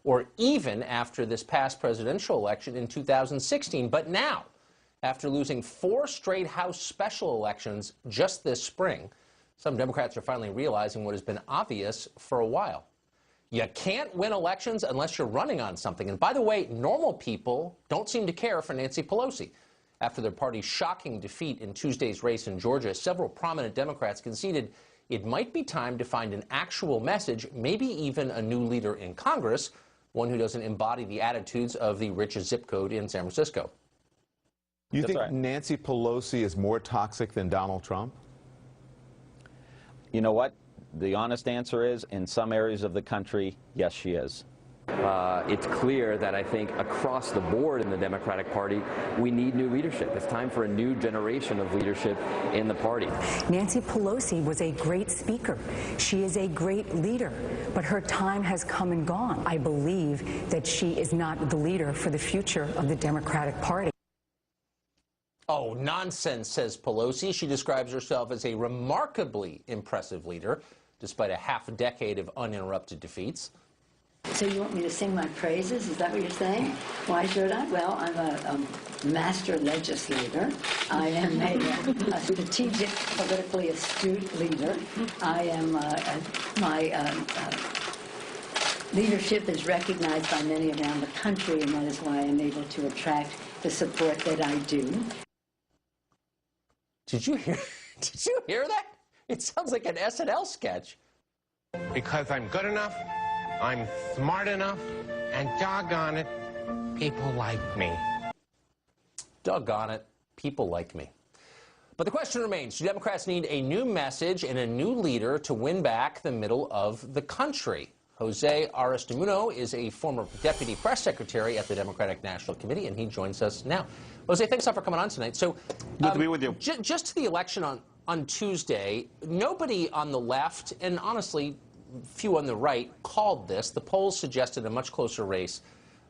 or even after this past presidential election in 2016. But now, after losing 4 straight House special elections just this spring, some Democrats are finally realizing what has been obvious for a while. You can't win elections unless you're running on something. And by the way, normal people don't seem to care for Nancy Pelosi. After their party's shocking defeat in Tuesday's race in Georgia, several prominent Democrats conceded it might be time to find an actual message, maybe even a new leader in Congress, one who doesn't embody the attitudes of the richest zip code in San Francisco. You think Nancy Pelosi is more toxic than Donald Trump? You know what? The honest answer is, in some areas of the country, yes, she is. It's clear that I think across the board in the Democratic Party, we need new leadership. It's time for a new generation of leadership in the party. Nancy Pelosi was a great speaker. She is a great leader, but her time has come and gone. I believe that she is not the leader for the future of the Democratic Party. Oh, nonsense, says Pelosi. She describes herself as a remarkably impressive leader, despite a half-decade of uninterrupted defeats. So you want me to sing my praises? Is that what you're saying? Why should I? Well, I'm a master legislator. I am a strategic, politically astute leader. I am my leadership is recognized by many around the country, and that is why I'm able to attract the support that I do. Did you hear that? It sounds like an SNL sketch. Because I'm good enough, I'm smart enough, and doggone it, people like me. Doggone it, people like me. But the question remains, do Democrats need a new message and a new leader to win back the middle of the country? Jose Aristimuño is a former deputy press secretary at the Democratic National Committee, and he joins us now. Jose, thanks a lot for coming on tonight. So, good to be with you. Just to the election on Tuesday, nobody on the left, and honestly, few on the right, called this. The polls suggested a much closer race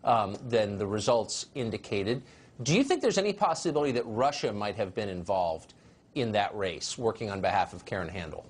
than the results indicated. Do you think there's any possibility that Russia might have been involved in that race, working on behalf of Karen Handel?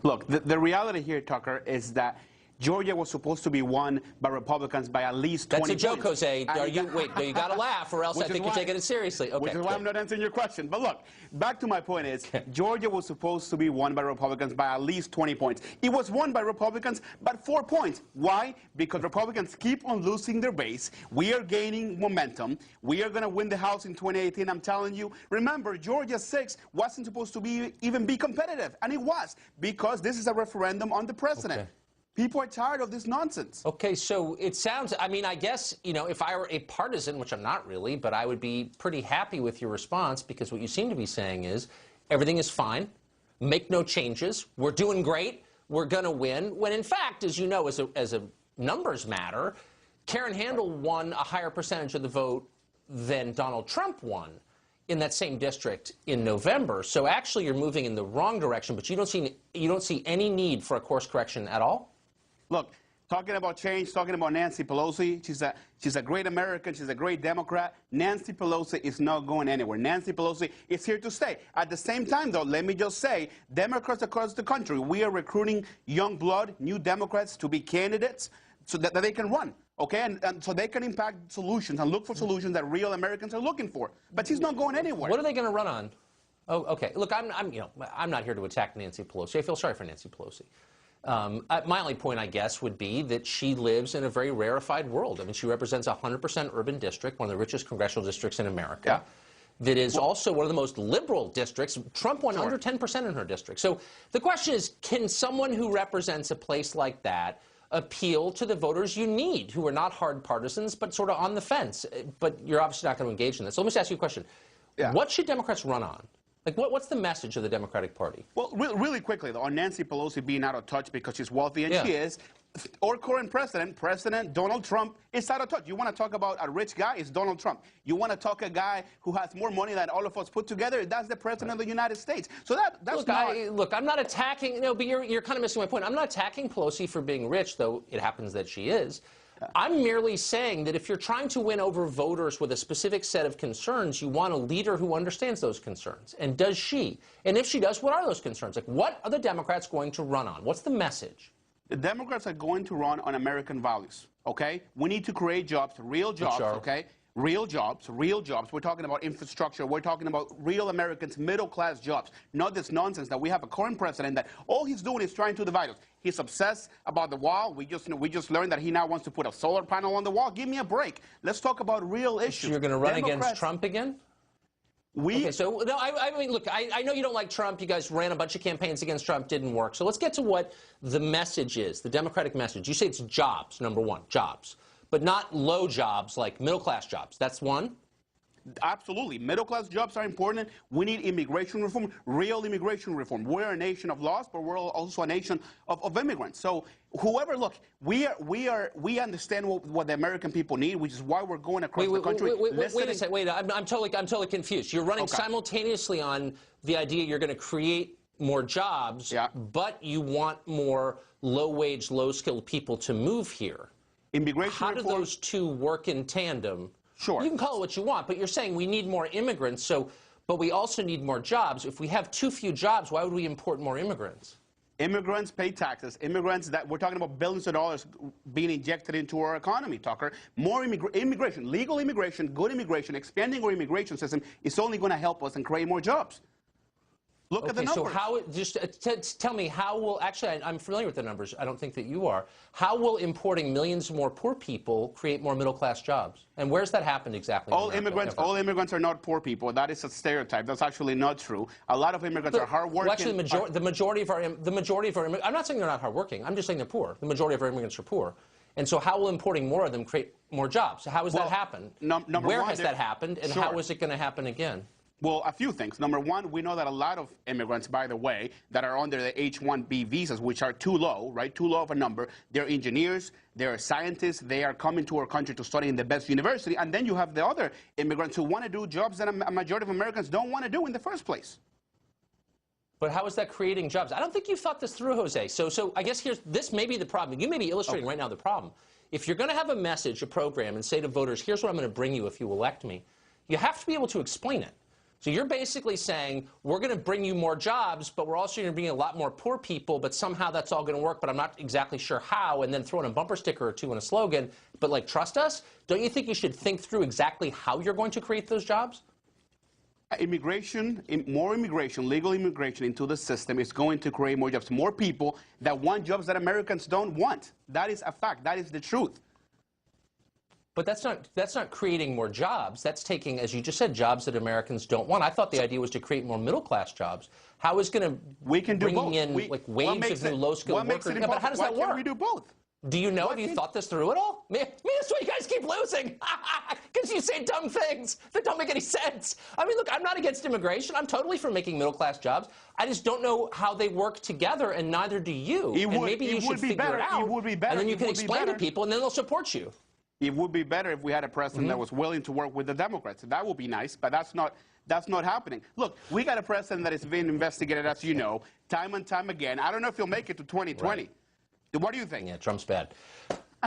Look, the reality here, Tucker, is that Georgia was supposed to be won by Republicans by at least 20 points. That's a joke, points. Jose. Wait, you got to laugh, or else I think you're taking it seriously. Okay, which is why I'm not answering your question. But look, back to my point is, Georgia was supposed to be won by Republicans by at least 20 points. It was won by Republicans by 4 points. Why? Because Republicans keep on losing their base. We are gaining momentum. We are going to win the House in 2018, I'm telling you. Remember, Georgia 6 wasn't supposed to even be competitive, and it was, because this is a referendum on the president. Okay. People are tired of this nonsense. Okay, so it sounds, I mean, I guess, you know, if I were a partisan, which I'm not really, but I would be pretty happy with your response, because what you seem to be saying is everything is fine, make no changes, we're doing great, we're going to win, when in fact, as you know, as a numbers matter, Karen Handel won a higher percentage of the vote than Donald Trump won in that same district in November. So actually you're moving in the wrong direction, but you don't see any need for a course correction at all? Look, talking about change, talking about Nancy Pelosi, she's a great American, she's a great Democrat. Nancy Pelosi is not going anywhere. Nancy Pelosi is here to stay. At the same time, though, let me just say, Democrats across the country, we are recruiting young blood, new Democrats to be candidates so that they can run, okay? And so they can impact solutions and look for solutions that real Americans are looking for. But she's not going anywhere. What are they going to run on? Oh, okay. Look, I'm not here to attack Nancy Pelosi. I feel sorry for Nancy Pelosi. My only point, I guess, would be that she lives in a very rarefied world. I mean, she represents a 100% urban district, one of the richest congressional districts in America. Yeah. That is also one of the most liberal districts. Trump won under 10% in her district. So the question is, can someone who represents a place like that appeal to the voters you need, who are not hard partisans, but sort of on the fence? But you're obviously not going to engage in this. So let me just ask you a question. Yeah. What should Democrats run on? Like, what's the message of the Democratic Party? Well, really quickly, though, on Nancy Pelosi being out of touch because she's wealthy, and she is, our current President Donald Trump, is out of touch. You want to talk about a rich guy? It's Donald Trump. You want to talk a guy who has more money than all of us put together? That's the President of the United States. So that's look, I'm not attacking, no, but you're kind of missing my point. I'm not attacking Pelosi for being rich, though it happens that she is. I'm merely saying that if you're trying to win over voters with a specific set of concerns, you want a leader who understands those concerns. And does she? And if she does, what are those concerns? Like, what are the Democrats going to run on? What's the message? The Democrats are going to run on American values, okay? We need to create jobs, real jobs, okay? Real jobs, real jobs. We're talking about infrastructure. We're talking about real Americans, middle-class jobs, not this nonsense that we have a current president that all he's doing is trying to divide us. He's obsessed about the wall. We just learned that he now wants to put a solar panel on the wall. Give me a break. Let's talk about real issues. So you're going to run against Trump again? Okay, so no, I mean, look, I know you don't like Trump. You guys ran a bunch of campaigns against Trump, didn't work. So let's get to what the message is, the Democratic message. You say it's jobs, number one, jobs, but not low jobs like middle-class jobs. That's one. Absolutely. Middle-class jobs are important. We need immigration reform, real immigration reform. We're a nation of laws, but we're also a nation of immigrants. So whoever, look, we understand what the American people need, which is why we're going across the country. Wait a second. Wait, I'm totally confused. You're running simultaneously on the idea you're going to create more jobs, but you want more low-wage, low-skilled people to move here. Immigration How do those two work in tandem? Sure. You can call it what you want, but you're saying we need more immigrants, but we also need more jobs. If we have too few jobs, why would we import more immigrants? Immigrants pay taxes. Immigrants, that we're talking about billions of dollars being injected into our economy, Tucker. More immigration, legal immigration, good immigration, expanding our immigration system is only going to help us and create more jobs. Look at the numbers. So how, just tell me, how will, actually, I'm familiar with the numbers. I don't think that you are. How will importing millions more poor people create more middle-class jobs? And where's that happened exactly? All immigrants are not poor people. That is a stereotype. That's actually not true. A lot of immigrants are hardworking. Well, actually, the majority of our immigrants, I'm not saying they're not hardworking. I'm just saying they're poor. The majority of our immigrants are poor. And so how will importing more of them create more jobs? How has that happened? Where has that happened, and how is it going to happen again? Well, a few things. Number one, we know that a lot of immigrants, by the way, that are under the H-1B visas, which are too low, right, too low of a number, they're engineers, they're scientists, they are coming to our country to study in the best university, and then you have the other immigrants who want to do jobs that a majority of Americans don't want to do in the first place. But how is that creating jobs? I don't think you've thought this through, Jose. So I guess this may be the problem. You may be illustrating right now the problem. If you're going to have a message, a program, and say to voters, here's what I'm going to bring you if you elect me, you have to be able to explain it. So you're basically saying, we're going to bring you more jobs, but we're also going to bring you a lot more poor people, but somehow that's all going to work, but I'm not exactly sure how, and then throw in a bumper sticker or two and a slogan, but like, trust us? Don't you think you should think through exactly how you're going to create those jobs? More immigration, legal immigration into the system is going to create more jobs. More people that want jobs that Americans don't want. That is a fact. That is the truth. But that's not creating more jobs. That's taking, as you just said, jobs that Americans don't want. I thought the idea was to create more middle-class jobs. How is going to bringing in like waves of new low-skilled workers? Yeah, but how does that work? Why can't we do both? Do you know? Have you thought this through at all? Man, that's why you guys keep losing. Because you say dumb things that don't make any sense. I mean, look, I'm not against immigration. I'm totally for making middle-class jobs. I just don't know how they work together, and neither do you. Maybe you should figure it out. It would be better. And then you can explain to people, and then they'll support you. It would be better if we had a president that was willing to work with the Democrats. That would be nice, but that's not happening. Look, we got a president that is being investigated, as you know, time and time again. I don't know if he'll make it to 2020. Right. What do you think? Yeah, Trump's bad.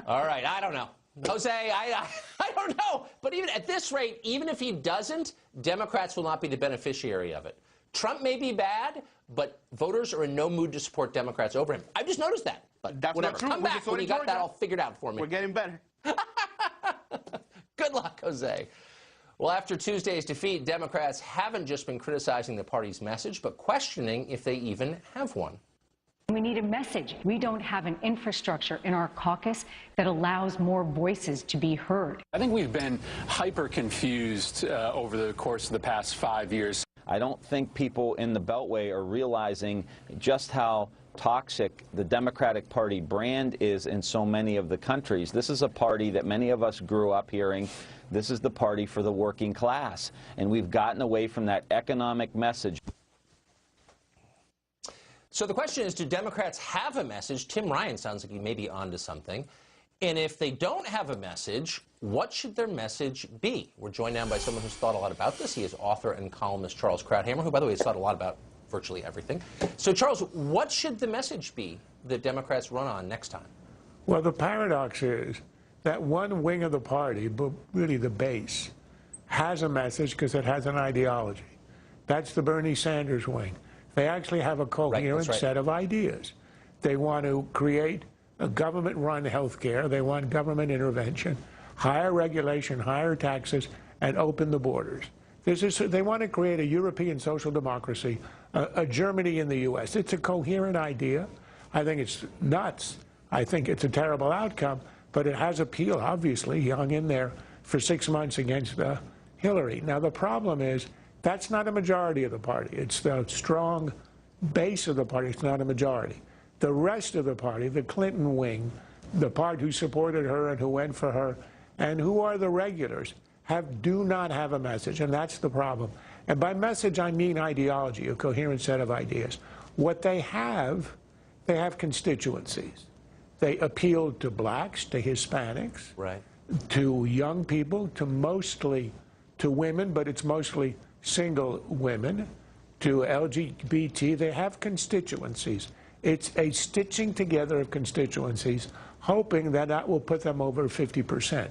All right, I don't know. Jose, I don't know. But even at this rate, even if he doesn't, Democrats will not be the beneficiary of it. Trump may be bad, but voters are in no mood to support Democrats over him. I've just noticed that. But that's whatever. Not true. Come back when you got that all figured out for me. We're getting better. Good luck, Jose. Well, after Tuesday's defeat, Democrats haven't just been criticizing the party's message, but questioning if they even have one. We need a message. We don't have an infrastructure in our caucus that allows more voices to be heard. I think we've been hyper confused over the course of the past 5 years. I don't think people in the Beltway are realizing just how toxic the Democratic Party brand is in so many of the countries. This is a party that many of us grew up hearing. This is the party for the working class. And we've gotten away from that economic message. So the question is, do Democrats have a message? Tim Ryan sounds like he may be onto something. And if they don't have a message, what should their message be? We're joined now by someone who's thought a lot about this. He is author and columnist Charles Krauthammer, who, by the way, has thought a lot about virtually everything. So, Charles, what should the message be that Democrats run on next time? Well, the paradox is that one wing of the party, but really the base, has a message because it has an ideology. That's the Bernie Sanders wing. They actually have a coherent set of ideas. They want to create a government-run health care. They want government intervention, higher regulation, higher taxes, and open the borders. They want to create a European social democracy, a Germany in the U.S. It's a coherent idea. I think it's nuts. I think it's a terrible outcome, but it has appeal, obviously. He hung in there for 6 months against Hillary. Now, the problem is that's not a majority of the party. It's the strong base of the party. It's not a majority. The rest of the party, the Clinton wing, the part who supported her and who went for her, and who are the regulars, do not have a message, and that's the problem. And by message, I mean ideology, a coherent set of ideas. What they have constituencies. They appeal to blacks, to Hispanics, right, to young people, to women, but it's mostly single women, to LGBT. They have constituencies. It's a stitching together of constituencies, hoping that that will put them over 50%.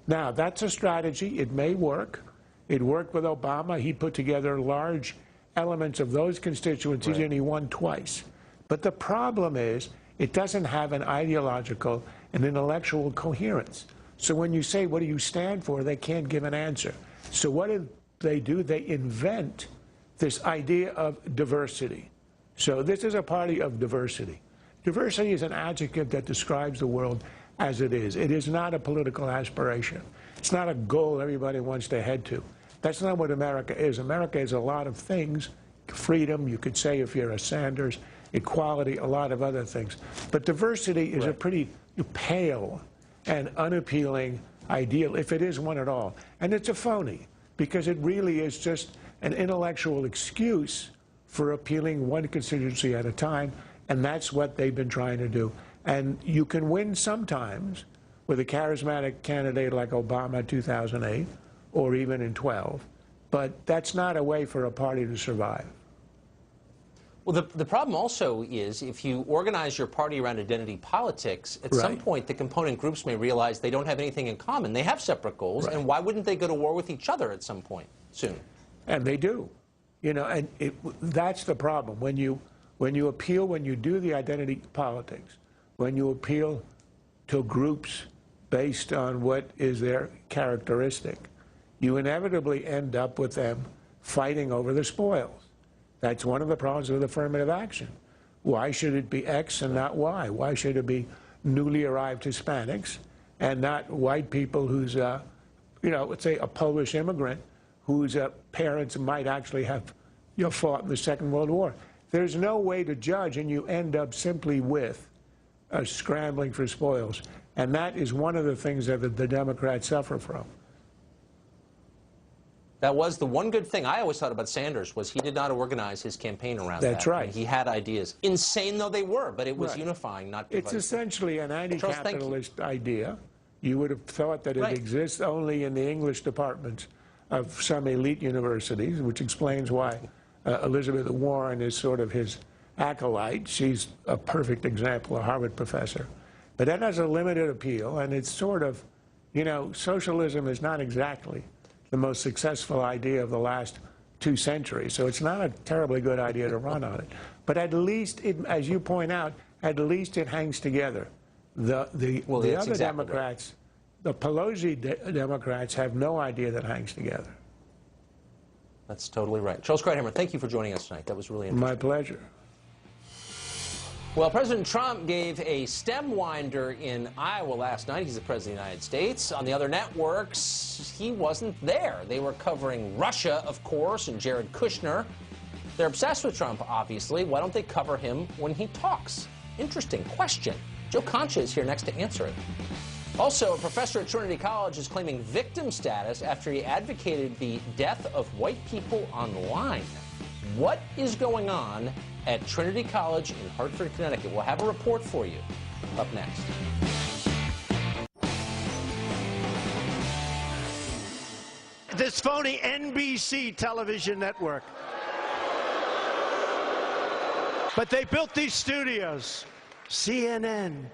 Now, that's a strategy. It may work. It worked with Obama. He put together large elements of those constituencies, and he won twice. But the problem is it doesn't have an ideological and intellectual coherence. So when you say, what do you stand for, they can't give an answer. So what do? They invent this idea of diversity. So this is a party of diversity. Diversity is an adjective that describes the world as it is. It is not a political aspiration. It's not a goal everybody wants to head to. That's not what America is. America is a lot of things. Freedom, you could say if you're a Sanders, equality, a lot of other things. But diversity is a pretty pale and unappealing ideal, if it is one at all. And it's a phony, because it really is just an intellectual excuse for appealing one constituency at a time, and that's what they've been trying to do. And you can win sometimes with a charismatic candidate like Obama in 2008, or even in 12, but that's not a way for a party to survive. Well, the problem also is if you organize your party around identity politics, at some point the component groups may realize they don't have anything in common. They have separate goals, and why wouldn't they go to war with each other at some point soon? And they do. You know, and that's the problem. When you appeal, when you do the identity politics, when you appeal to groups based on what is their characteristic, you inevitably end up with them fighting over the spoils. That's one of the problems with affirmative action. Why should it be X and not Y? Why should it be newly arrived Hispanics and not white people whose, you know, let's say a Polish immigrant whose parents might actually have fought in the Second World War? There's no way to judge, and you end up simply with scrambling for spoils. And that is one of the things that the Democrats suffer from. That was the one good thing I always thought about Sanders, was he did not organize his campaign around that. That's right. And he had ideas. Insane though they were, but it was unifying, not divisive. It's essentially an anti-capitalist idea. You would have thought that it exists only in the English departments of some elite universities, which explains why Elizabeth Warren is sort of his acolyte. She's a perfect example, a Harvard professor. But that has a limited appeal, and it's sort of, you know, socialism is not exactly the most successful idea of the last 2 centuries. So it's not a terribly good idea to run on it. But at least, as you point out, at least it hangs together. The other Democrats, the Pelosi Democrats, have no idea that hangs together. That's totally right. Charles Krauthammer, thank you for joining us tonight. That was really interesting. My pleasure. Well, President Trump gave a stem winder in Iowa last night. He's the President of the United States. On the other networks, he wasn't there. They were covering Russia, of course, and Jared Kushner. They're obsessed with Trump, obviously. Why don't they cover him when he talks? Interesting question. Joe Concha is here next to answer it. Also, a professor at Trinity College is claiming victim status after he advocated the death of white people online. What is going on at Trinity College in Hartford, Connecticut? We'll have a report for you up next. This phony NBC television network. But they built these studios. CNN.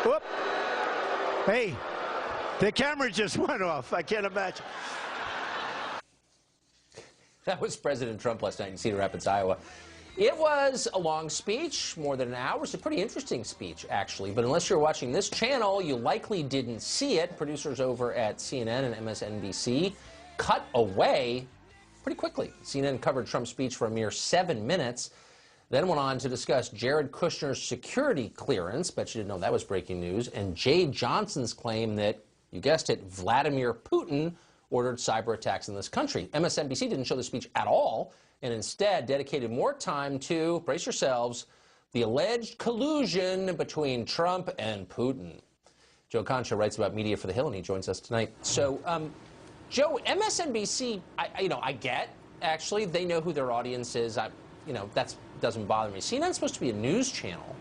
Whoop. Hey, the camera just went off. I can't imagine. That was President Trump last night in Cedar Rapids, Iowa. It was a long speech, more than an hour. It's a pretty interesting speech, actually. But unless you're watching this channel, you likely didn't see it. Producers over at CNN and MSNBC cut away pretty quickly. CNN covered Trump's speech for a mere 7 minutes, then went on to discuss Jared Kushner's security clearance. Bet you didn't know that was breaking news. And Jay Johnson's claim that, you guessed it, Vladimir Putin ordered cyber attacks in this country. MSNBC didn't show the speech at all, and instead dedicated more time to, brace yourselves, the alleged collusion between Trump and Putin. Joe Concha writes about media for The Hill, and he joins us tonight. So, Joe, MSNBC, I get, actually, they know who their audience is. That doesn't bother me. CNN's supposed to be a news channel,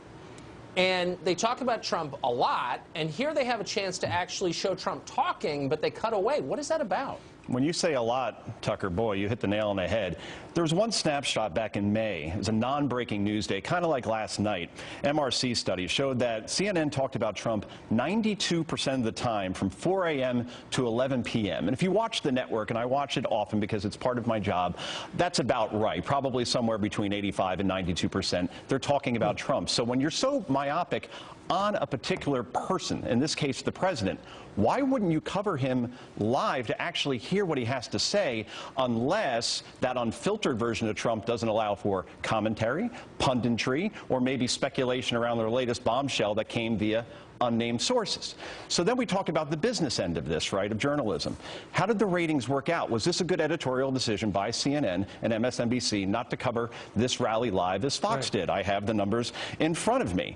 and they talk about Trump a lot, and here they have a chance to actually show Trump talking, but they cut away. What is that about? When you say a lot, Tucker, boy, you hit the nail on the head. There was one snapshot back in May. It was a non-breaking news day, kind of like last night. MRC study showed that CNN talked about Trump 92% of the time from 4 a.m. to 11 p.m. And if you watch the network, and I watch it often because it's part of my job, that's about right. Probably somewhere between 85 and 92%. They're talking about Trump. So when you're so myopic on a particular person, in this case the president, why wouldn't you cover him live to actually hear what he has to say, unless that unfiltered version of Trump doesn't allow for commentary, punditry, or maybe speculation around the latest bombshell that came via unnamed sources? So then we talk about the business end of this, right, of journalism. How did the ratings work out? Was this a good editorial decision by CNN and MSNBC not to cover this rally live as Fox did? I have the numbers in front of me.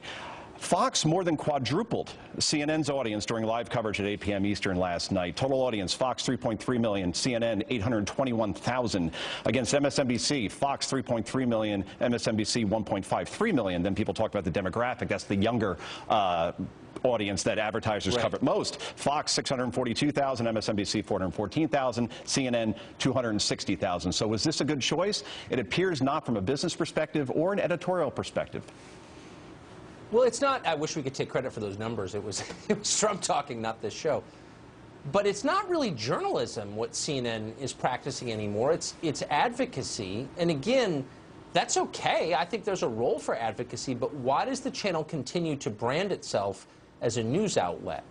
Fox more than quadrupled CNN's audience during live coverage at 8 p.m. Eastern last night. Total audience, Fox 3.3 million, CNN 821,000. Against MSNBC, Fox 3.3 million, MSNBC 1.53 million. Then people talk about the demographic. That's the younger audience that advertisers cover most. Fox 642,000, MSNBC 414,000, CNN 260,000. So was this a good choice? It appears not from a business perspective or an editorial perspective. Well, it's not. I wish we could take credit for those numbers. It was Trump talking, not this show. But it's not really journalism what CNN is practicing anymore. It's advocacy. And again, that's okay. I think there's a role for advocacy. But why does the channel continue to brand itself as a news outlet?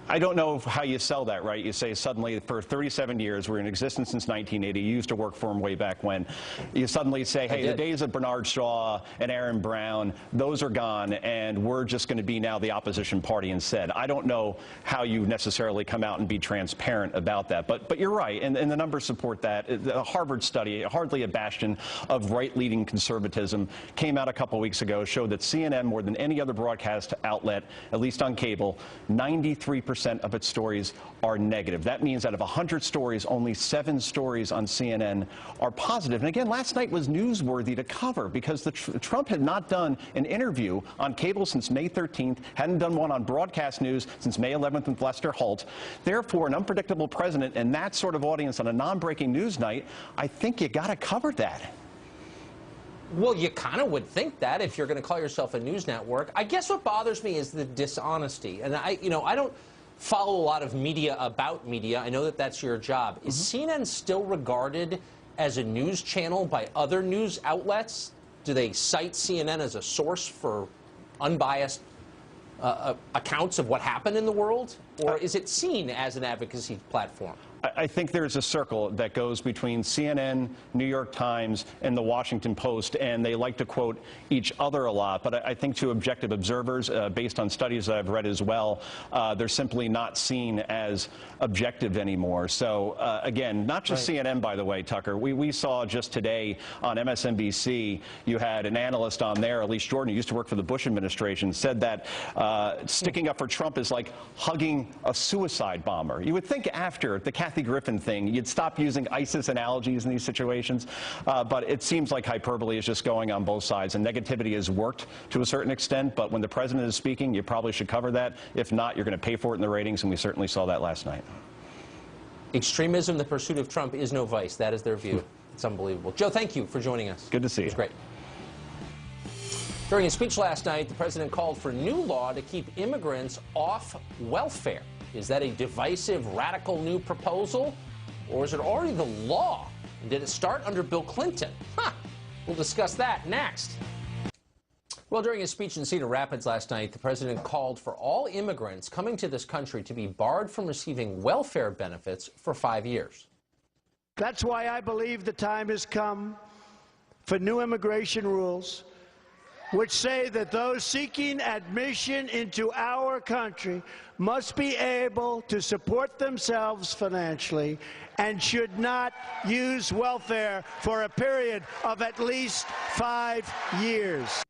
I don't know how you sell that, right? You say suddenly for 37 years, we're in existence since 1980. You used to work for him way back when. You suddenly say, hey, the days of Bernard Shaw and Aaron Brown, those are gone, and we're just going to be now the opposition party instead. I don't know how you necessarily come out and be transparent about that. But you're right, and the numbers support that. The Harvard study, hardly a bastion of right-leaning conservatism, came out a couple weeks ago, showed that CNN, more than any other broadcast outlet, at least on cable, 93% of its stories are negative. That means out of 100 stories, only 7 stories on CNN are positive. And again, last night was newsworthy to cover because Trump had not done an interview on cable since May 13th, hadn't done one on broadcast news since May 11th with Lester Holt. Therefore, an unpredictable president and that sort of audience on a non-breaking news night, I think you got to cover that. Well, you kind of would think that if you're going to call yourself a news network. I guess what bothers me is the dishonesty. And I don't follow a lot of media about media. I know that that's your job. Is CNN still regarded as a news channel by other news outlets? Do they cite CNN as a source for unbiased accounts of what happened in the world? Or is it seen as an advocacy platform? I think there's a circle that goes between CNN, New York Times, and the Washington Post, and they like to quote each other a lot. But I think to objective observers, based on studies that I've read as well, they're simply not seen as objective anymore. So, again, not just CNN, by the way, Tucker. We saw just today on MSNBC, you had an analyst on there, Elise Jordan, who used to work for the Bush administration, said that sticking up for Trump is like hugging a suicide bomber. You would think after the Kathy Griffin thing, you'd stop using ISIS analogies in these situations, but it seems like hyperbole is just going on both sides, and negativity has worked to a certain extent, but when the president is speaking, you probably should cover that. If not, you're going to pay for it in the ratings, and we certainly saw that last night. Extremism, the pursuit of Trump, is no vice. That is their view. It's unbelievable. Joe, thank you for joining us. Good to see you. It was great. During his speech last night, the president called for new law to keep immigrants off welfare. Is that a divisive, radical new proposal, or is it already the law? Did it start under Bill Clinton? We'll discuss that next. Well, during his speech in Cedar Rapids last night, the president called for all immigrants coming to this country to be barred from receiving welfare benefits for 5 years. That's why I believe the time has come for new immigration rules which say that those seeking admission into our country must be able to support themselves financially and should not use welfare for a period of at least 5 years.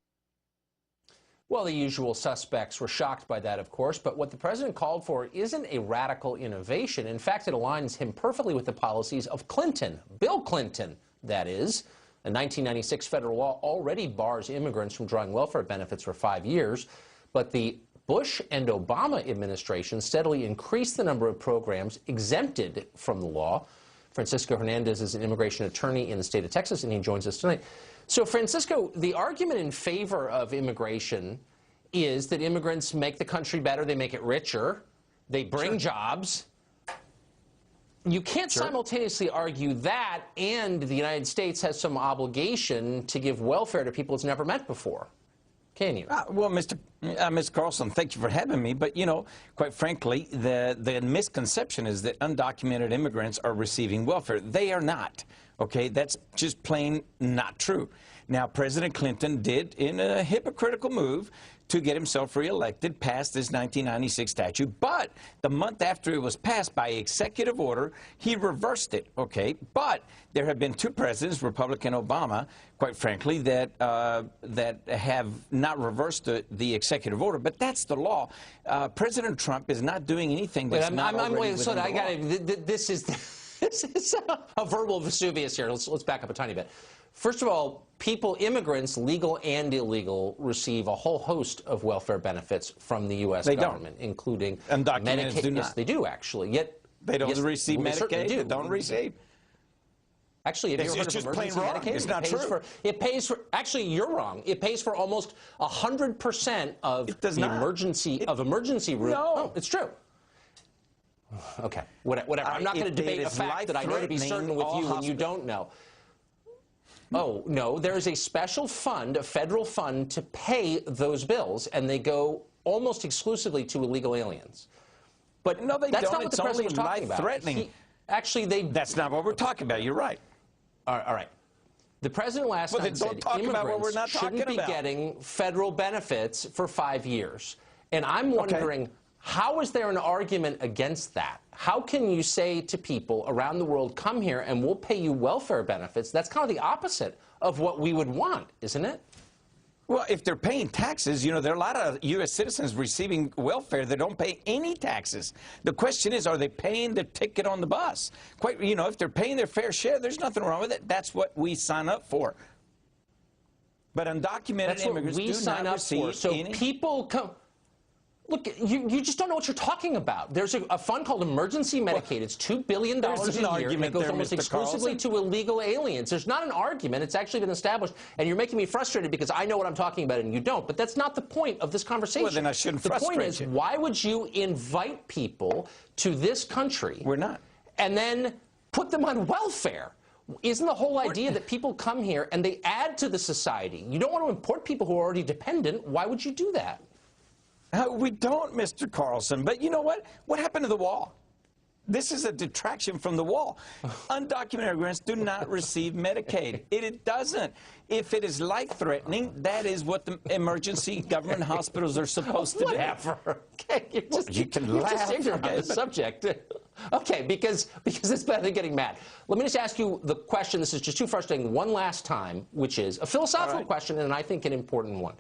Well, the usual suspects were shocked by that, of course, but what the president called for isn't a radical innovation. In fact, it aligns him perfectly with the policies of Clinton, Bill Clinton, that is. A 1996 federal law already bars immigrants from drawing welfare benefits for 5 years, but the Bush and Obama administration steadily increased the number of programs exempted from the law. Francisco Hernandez is an immigration attorney in the state of Texas, and he joins us tonight. So, Francisco, the argument in favor of immigration is that immigrants make the country better, they make it richer, they bring jobs. You can't simultaneously argue that and the United States has some obligation to give welfare to people it's never met before. Can you? Well, Mr. Carlson, thank you for having me. But, you know, quite frankly, the misconception is that undocumented immigrants are receiving welfare. They are not. Okay, that's just plain not true. Now, President Clinton did, in a hypocritical move, to get himself reelected, passed this 1996 statute. But the month after it was passed by executive order, he reversed it. Okay, but there have been 2 presidents, Republican Obama, quite frankly, that have not reversed the executive order. But that's the law. President Trump is not doing anything that's not already within the law. This is a verbal Vesuvius here. Let's back up a tiny bit. First of all, immigrants, legal and illegal, receive a whole host of welfare benefits from the U.S. government, including Medicaid. Do not. Yes, they do, actually. Yet they don't receive Medicaid. They don't receive. Actually, have you ever heard of emergency Medicaid? It's not true. It pays for. Actually, you're wrong. It pays for almost 100% of the emergency room. No, it's true. Okay, whatever. I'm not going to debate a fact that I know to be certain with you when you don't know. Oh, no, there is a special fund, a federal fund, to pay those bills, and they go almost exclusively to illegal aliens. But no, they that's don't. Not what the president was talking about. Life-threatening. That's not what we're talking about. You're right. All right. The president last night said immigrants shouldn't be getting federal benefits for 5 years. And I'm wondering, how is there an argument against that? How can you say to people around the world, come here and we'll pay you welfare benefits? That's kind of the opposite of what we would want, isn't it? Well, if they're paying taxes, you know, there are a lot of U.S. citizens receiving welfare that don't pay any taxes. The question is, are they paying the ticket on the bus? You know, if they're paying their fair share, there's nothing wrong with it. That's what we sign up for. But undocumented immigrants do not receive any. People come. Look, you just don't know what you're talking about. There's a fund called Emergency Medicaid. It's $2 billion a year, and it goes almost exclusively to illegal aliens. There's not an argument. It's actually been established, and you're making me frustrated because I know what I'm talking about and you don't. But that's not the point of this conversation. Well, then I shouldn't frustrate you. The point is, why would you invite people to this country? We're not. And then put them on welfare? Isn't the whole idea that people come here and they add to the society? You don't want to import people who are already dependent. Why would you do that? We don't, Mr. Carlson. But you know what? What happened to the wall? This is a detraction from the wall. Undocumented immigrants do not receive Medicaid. It doesn't. If it is life-threatening, that is what the emergency government hospitals are supposed to do. Whatever. Okay, you can laugh on the subject. Okay, because it's better than getting mad. Let me just ask you the question. This is just too frustrating one last time, which is a philosophical question, and I think an important one.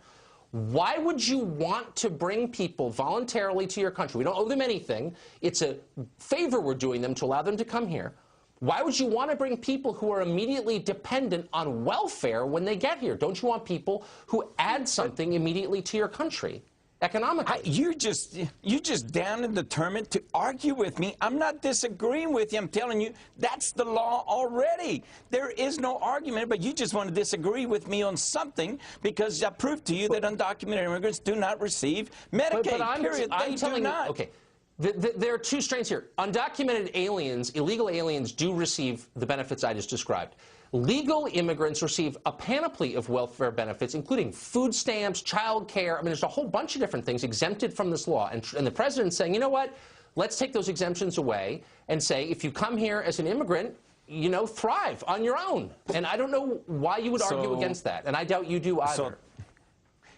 Why would you want to bring people voluntarily to your country? We don't owe them anything. It's a favor we're doing them to allow them to come here. Why would you want to bring people who are immediately dependent on welfare when they get here? Don't you want people who add something immediately to your country? Economically. You're just down and determined to argue with me. I'm not disagreeing with you. I'm telling you, that's the law already. There is no argument, but you just want to disagree with me on something because I proved to you that undocumented immigrants do not receive Medicaid, period. They do not. Okay. There are two strains here. Undocumented aliens, illegal aliens, do receive the benefits I just described. Legal immigrants receive a panoply of welfare benefits, including food stamps, child care. I mean, there's a whole bunch of different things exempted from this law. And the president's saying, you know what? Let's take those exemptions away and say, if you come here as an immigrant, you know, thrive on your own. And I don't know why you would argue against that. And I doubt you do either.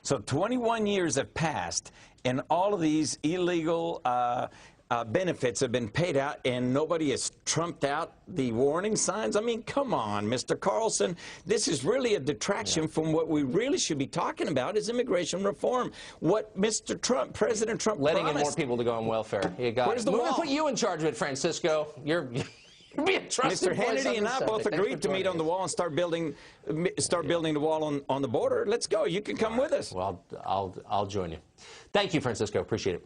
So 21 years have passed, and all of these illegal benefits have been paid out, and nobody has trumped out the warning signs? I mean, come on, Mr. Carlson. This is really a detraction from what we really should be talking about is immigration reform. What Mr. Trump, President Trump letting promised. in more people to go on welfare. You got Where's it. the We're wall? going to put you in charge of it, Francisco. You're being trusted. Mr. Hannity and I both agreed to meet on the wall and start building the wall on the border. Let's go. You can come with us. Well, I'll join you. Thank you, Francisco. Appreciate it.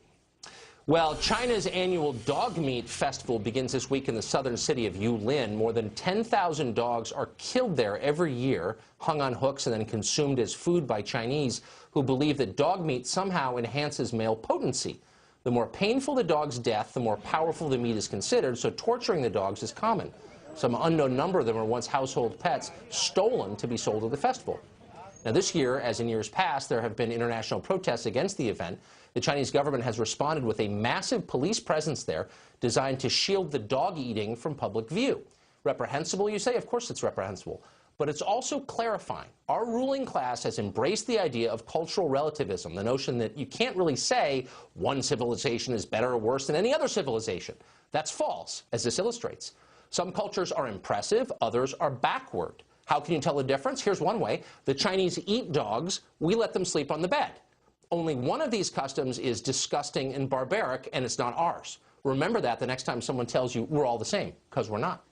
Well, China's annual dog meat festival begins this week in the southern city of Yulin. More than 10,000 dogs are killed there every year, hung on hooks and then consumed as food by Chinese who believe that dog meat somehow enhances male potency. The more painful the dog's death, the more powerful the meat is considered, so torturing the dogs is common. Some unknown number of them are once household pets, stolen to be sold at the festival. Now, this year, as in years past, there have been international protests against the event. The Chinese government has responded with a massive police presence there designed to shield the dog eating from public view. Reprehensible, you say? Of course it's reprehensible. But it's also clarifying. Our ruling class has embraced the idea of cultural relativism, the notion that you can't really say one civilization is better or worse than any other civilization. That's false, as this illustrates. Some cultures are impressive, others are backward. How can you tell the difference? Here's one way. The Chinese eat dogs, we let them sleep on the bed. Only one of these customs is disgusting and barbaric, and it's not ours. Remember that the next time someone tells you we're all the same, because we're not.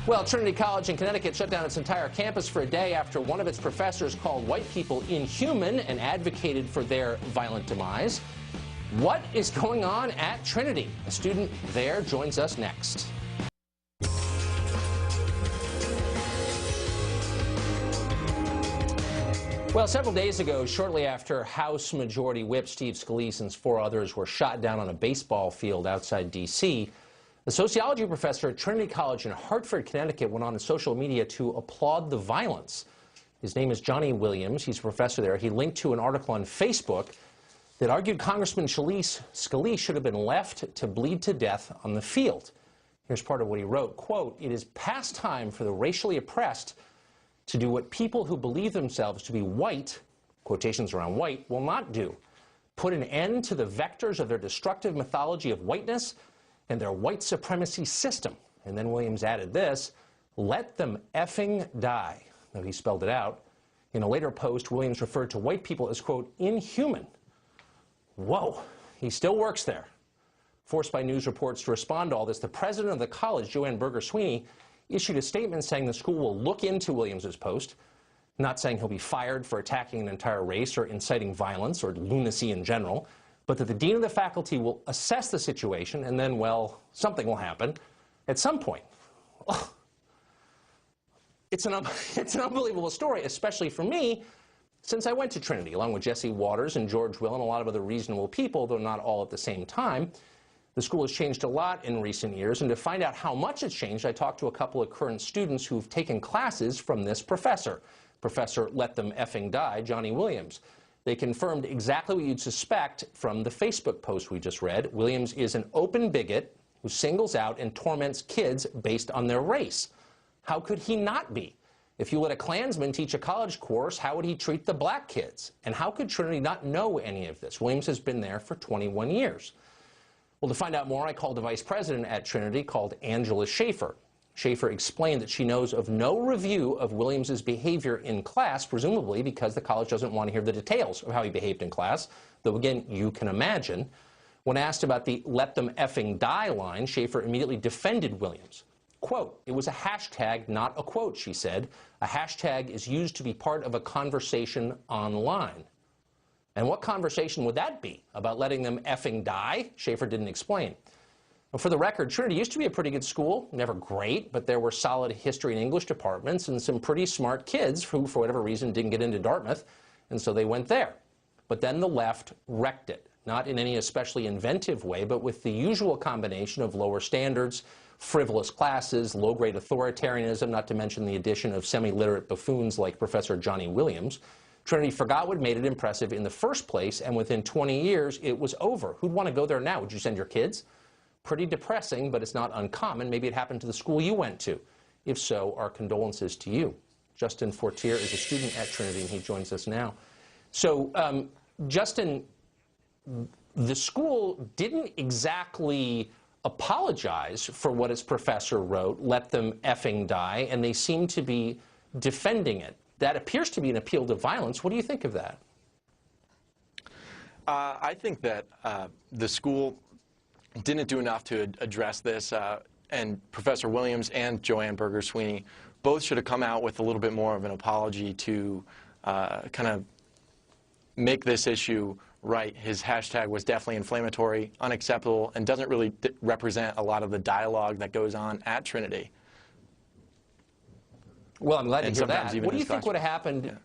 Well, Trinity College in Connecticut shut down its entire campus for a day after one of its professors called white people inhuman and advocated for their violent demise. What is going on at Trinity? A student there joins us next. Well, several days ago, shortly after House Majority Whip Steve Scalise and 4 others were shot down on a baseball field outside D.C., the sociology professor at Trinity College in Hartford, Connecticut, went on social media to applaud the violence. His name is Johnny Williams. He's a professor there. He linked to an article on Facebook that argued Congressman Scalise should have been left to bleed to death on the field. Here's part of what he wrote. Quote, "It is past time for the racially oppressed to do what people who believe themselves to be white," quotations around white, "will not do. Put an end to the vectors of their destructive mythology of whiteness and their white supremacy system." And then Williams added this, "Let them effing die." Now, he spelled it out. In a later post, Williams referred to white people as, quote, "inhuman." Whoa, he still works there. Forced by news reports to respond to all this, the president of the college, Joanne Berger-Sweeney, issued a statement saying the school will look into Williams' post, not saying he'll be fired for attacking an entire race or inciting violence or lunacy in general, but that the dean of the faculty will assess the situation and then, well, something will happen at some point. It's an unbelievable story, especially for me, since I went to Trinity, along with Jesse Waters and George Will and a lot of other reasonable people, though not all at the same time. The school has changed a lot in recent years, and to find out how much it's changed, I talked to a couple of current students who've taken classes from this professor, Professor Let Them Effing Die, Johnny Williams. They confirmed exactly what you'd suspect from the Facebook post we just read. Williams is an open bigot who singles out and torments kids based on their race. How could he not be? If you let a Klansman teach a college course, how would he treat the black kids? And how could Trinity not know any of this? Williams has been there for 21 years. Well, to find out more, I called the vice president at Trinity, called Angela Schaefer. Schaefer explained that she knows of no review of Williams' behavior in class, presumably because the college doesn't want to hear the details of how he behaved in class, though again, you can imagine. When asked about the "let them effing die" line, Schaefer immediately defended Williams. Quote, "It was a hashtag, not a quote," she said. "A hashtag is used to be part of a conversation online." And what conversation would that be? About letting them effing die? Schaefer didn't explain. Well, for the record, Trinity used to be a pretty good school. Never great, but there were solid history and English departments and some pretty smart kids who, for whatever reason, didn't get into Dartmouth, and so they went there. But then the left wrecked it. not in any especially inventive way, but with the usual combination of lower standards, frivolous classes, low-grade authoritarianism, not to mention the addition of semi-literate buffoons like Professor Johnny Williams. Trinity forgot what made it impressive in the first place, and within 20 years, it was over. Who'd want to go there now? Would you send your kids? Pretty depressing, but it's not uncommon. Maybe it happened to the school you went to. If so, our condolences to you. Justin Fortier is a student at Trinity, and he joins us now. So, Justin, the school didn't exactly apologize for what its professor wrote, "Let them effing die," and they seem to be defending it. That appears to be an appeal to violence. What do you think of that? I think that the school didn't do enough to address this, and Professor Williams and Joanne Berger-Sweeney both should have come out with a little bit more of an apology to kind of make this issue right. His hashtag was definitely inflammatory, unacceptable, and doesn't really represent a lot of the dialogue that goes on at Trinity. Well, I'm glad to hear that. What do you think would have happened?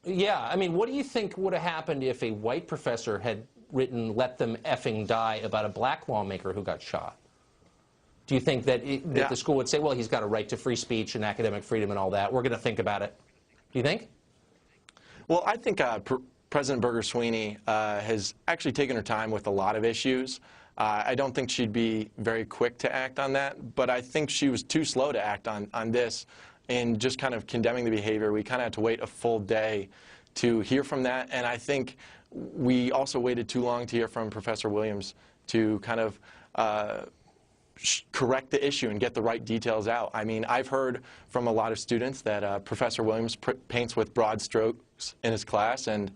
Yeah, I mean, what do you think would have happened if a white professor had written "Let them effing die" about a black lawmaker who got shot? Do you think that, the school would say, well, he's got a right to free speech and academic freedom and all that, we're going to think about it? Do you think? Well, I think President Berger-Sweeney has actually taken her time with a lot of issues. I don't think she'd be very quick to act on that, but I think she was too slow to act on this in just kind of condemning the behavior. We kind of had to wait a full day to hear from that, and I think we also waited too long to hear from Professor Williams to kind of correct the issue and get the right details out. I mean, I've heard from a lot of students that Professor Williams paints with broad strokes in his class, and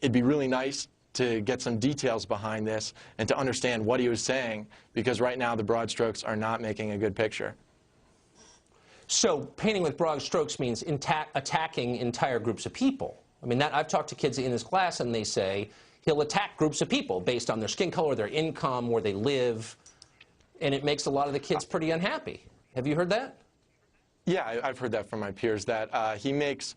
it'd be really nice to get some details behind this and to understand what he was saying, because right now the broad strokes are not making a good picture. So painting with broad strokes means attacking entire groups of people. I mean, I've talked to kids in his class, and they say he'll attack groups of people based on their skin color, their income, where they live, and it makes a lot of the kids pretty unhappy. Have you heard that? Yeah, I've heard that from my peers, that he makes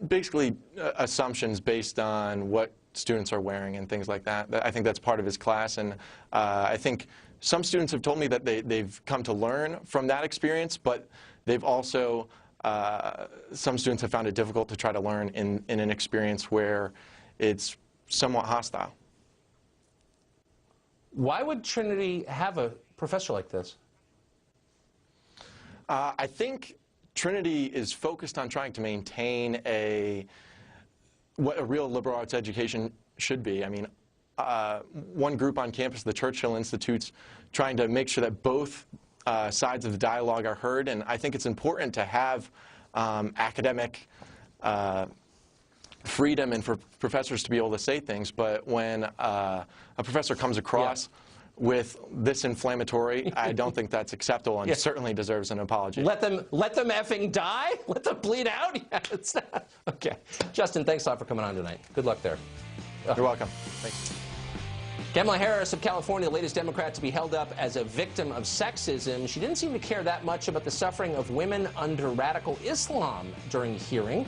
basically assumptions based on what students are wearing and things like that. I think that's part of his class, and I think some students have told me that they've come to learn from that experience, but they've also, some students have found it difficult to try to learn in an experience where it's somewhat hostile. Why would Trinity have a professor like this? I think Trinity is focused on trying to maintain what a real liberal arts education should be. I mean, one group on campus, the Churchill Institute's trying to make sure that both sides of the dialogue are heard, and I think it's important to have academic freedom and for professors to be able to say things, but when a professor comes across with this inflammatory, I don't think that's acceptable, and certainly deserves an apology. Let them effing die? Let them bleed out? Yeah, it's not. Okay. Justin, thanks a lot for coming on tonight. Good luck there. You're welcome. Thanks. Kamala Harris of California, the latest Democrat to be held up as a victim of sexism. She didn't seem to care that much about the suffering of women under radical Islam during the hearing.